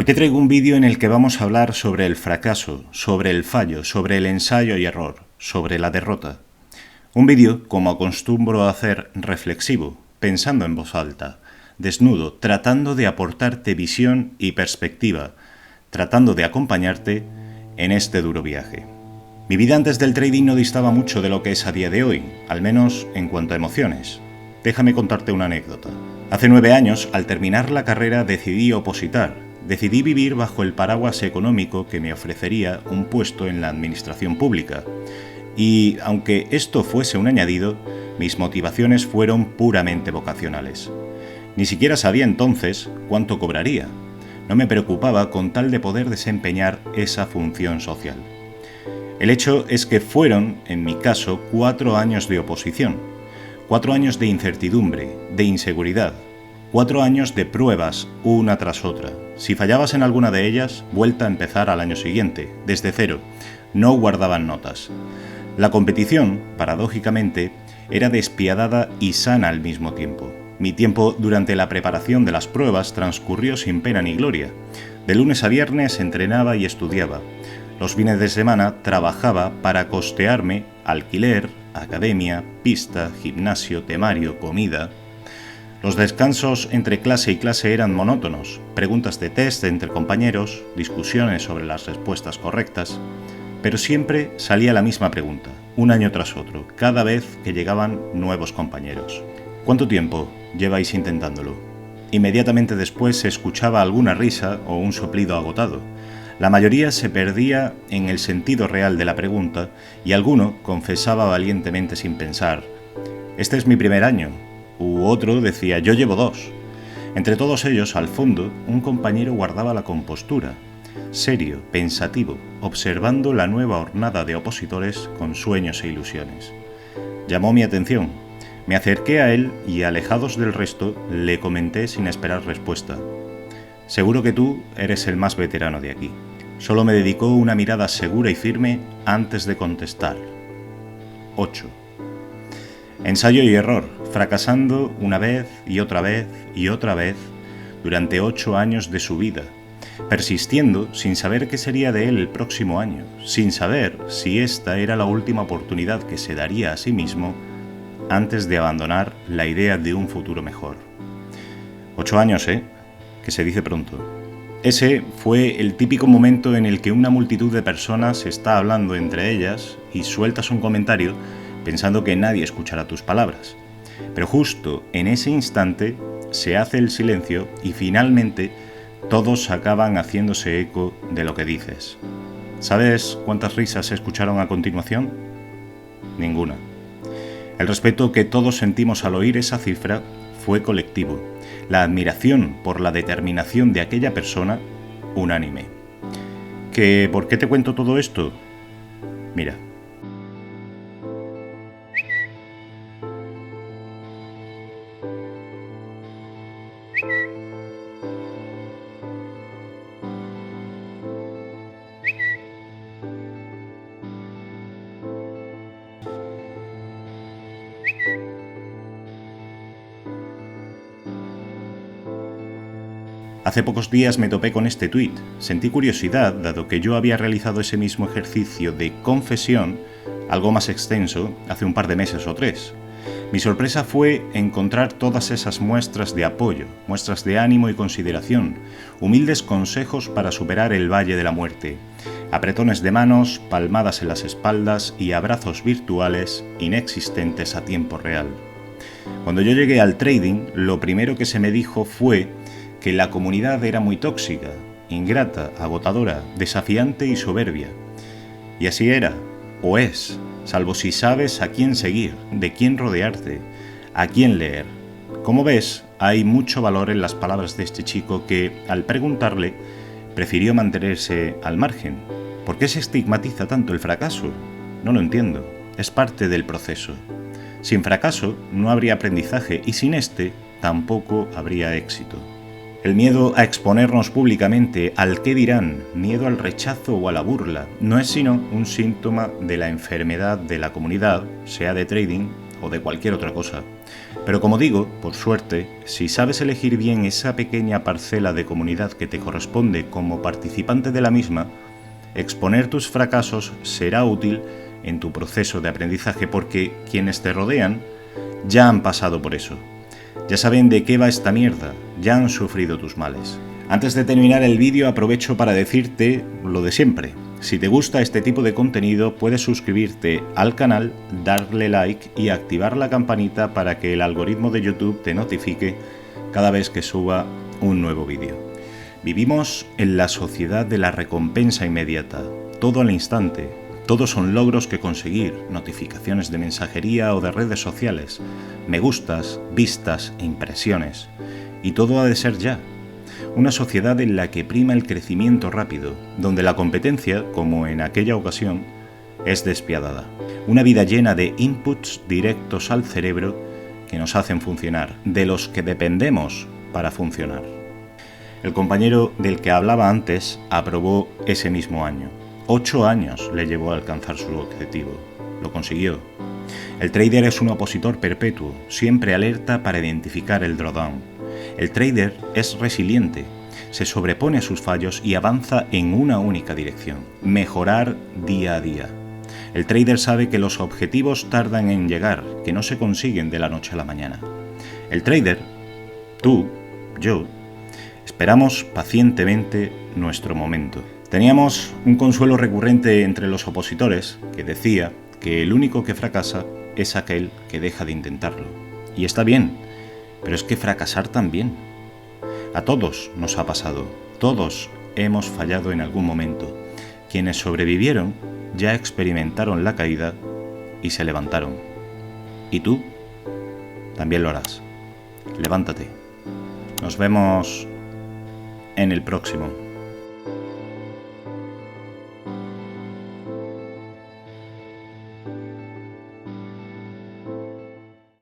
Hoy te traigo un vídeo en el que vamos a hablar sobre el fracaso, sobre el fallo, sobre el ensayo y error, sobre la derrota. Un vídeo, como acostumbro a hacer, reflexivo, pensando en voz alta, desnudo, tratando de aportarte visión y perspectiva, tratando de acompañarte en este duro viaje. Mi vida antes del trading no distaba mucho de lo que es a día de hoy, al menos en cuanto a emociones. Déjame contarte una anécdota. Hace 9 años, al terminar la carrera, decidí opositar. Decidí vivir bajo el paraguas económico que me ofrecería un puesto en la administración pública. Y, aunque esto fuese un añadido, mis motivaciones fueron puramente vocacionales. Ni siquiera sabía entonces cuánto cobraría. No me preocupaba con tal de poder desempeñar esa función social. El hecho es que fueron, en mi caso, 4 años de oposición, 4 años de incertidumbre, de inseguridad, 4 años de pruebas, una tras otra. Si fallabas en alguna de ellas, vuelta a empezar al año siguiente, desde cero. No guardaban notas. La competición, paradójicamente, era despiadada y sana al mismo tiempo. Mi tiempo durante la preparación de las pruebas transcurrió sin pena ni gloria. De lunes a viernes entrenaba y estudiaba. Los fines de semana trabajaba para costearme alquiler, academia, pista, gimnasio, temario, comida. Los descansos entre clase y clase eran monótonos, preguntas de test entre compañeros, discusiones sobre las respuestas correctas, pero siempre salía la misma pregunta, un año tras otro, cada vez que llegaban nuevos compañeros. ¿Cuánto tiempo lleváis intentándolo? Inmediatamente después se escuchaba alguna risa o un soplido agotado. La mayoría se perdía en el sentido real de la pregunta y alguno confesaba valientemente sin pensar: «Este es mi primer año», u otro decía: «Yo llevo 2». Entre todos ellos, al fondo, un compañero guardaba la compostura, serio, pensativo, observando la nueva hornada de opositores con sueños e ilusiones. Llamó mi atención. Me acerqué a él y, alejados del resto, le comenté sin esperar respuesta: «Seguro que tú eres el más veterano de aquí». Solo me dedicó una mirada segura y firme antes de contestar: 8. Ensayo y error, fracasando una vez y otra vez y otra vez durante 8 años de su vida, persistiendo sin saber qué sería de él el próximo año, sin saber si esta era la última oportunidad que se daría a sí mismo antes de abandonar la idea de un futuro mejor. 8 años, que se dice pronto. Ese fue el típico momento en el que una multitud de personas está hablando entre ellas y sueltas un comentario pensando que nadie escuchará tus palabras. Pero justo en ese instante se hace el silencio y finalmente todos acaban haciéndose eco de lo que dices. ¿Sabes cuántas risas se escucharon a continuación? Ninguna. El respeto que todos sentimos al oír esa cifra fue colectivo. La admiración por la determinación de aquella persona, unánime. ¿Por qué te cuento todo esto? Mira. Hace pocos días me topé con este tuit. Sentí curiosidad, dado que yo había realizado ese mismo ejercicio de confesión, algo más extenso, hace un par de meses o 3. Mi sorpresa fue encontrar todas esas muestras de apoyo, muestras de ánimo y consideración, humildes consejos para superar el valle de la muerte, apretones de manos, palmadas en las espaldas y abrazos virtuales inexistentes a tiempo real. Cuando yo llegué al trading, lo primero que se me dijo fue que la comunidad era muy tóxica, ingrata, agotadora, desafiante y soberbia. Y así era, o es, salvo si sabes a quién seguir, de quién rodearte, a quién leer. Como ves, hay mucho valor en las palabras de este chico que, al preguntarle, prefirió mantenerse al margen. ¿Por qué se estigmatiza tanto el fracaso? No lo entiendo, es parte del proceso. Sin fracaso no habría aprendizaje y sin este tampoco habría éxito. El miedo a exponernos públicamente al qué dirán, miedo al rechazo o a la burla, no es sino un síntoma de la enfermedad de la comunidad, sea de trading o de cualquier otra cosa. Pero como digo, por suerte, si sabes elegir bien esa pequeña parcela de comunidad que te corresponde como participante de la misma, exponer tus fracasos será útil en tu proceso de aprendizaje porque quienes te rodean ya han pasado por eso. Ya saben de qué va esta mierda, ya han sufrido tus males. Antes de terminar el vídeo aprovecho para decirte lo de siempre. Si te gusta este tipo de contenido, puedes suscribirte al canal, darle like y activar la campanita para que el algoritmo de YouTube te notifique cada vez que suba un nuevo vídeo. Vivimos en la sociedad de la recompensa inmediata, todo al instante. Todos son logros que conseguir, notificaciones de mensajería o de redes sociales, me gustas, vistas e impresiones. Y todo ha de ser ya. Una sociedad en la que prima el crecimiento rápido, donde la competencia, como en aquella ocasión, es despiadada. Una vida llena de inputs directos al cerebro que nos hacen funcionar, de los que dependemos para funcionar. El compañero del que hablaba antes aprobó ese mismo año. 8 años le llevó a alcanzar su objetivo. Lo consiguió. El trader es un opositor perpetuo, siempre alerta para identificar el drawdown. El trader es resiliente, se sobrepone a sus fallos y avanza en una única dirección: mejorar día a día. El trader sabe que los objetivos tardan en llegar, que no se consiguen de la noche a la mañana. El trader, tú, yo, esperamos pacientemente nuestro momento. Teníamos un consuelo recurrente entre los opositores que decía que el único que fracasa es aquel que deja de intentarlo. Y está bien, pero es que fracasar también. A todos nos ha pasado, todos hemos fallado en algún momento. Quienes sobrevivieron ya experimentaron la caída y se levantaron. Y tú también lo harás. Levántate. Nos vemos en el próximo.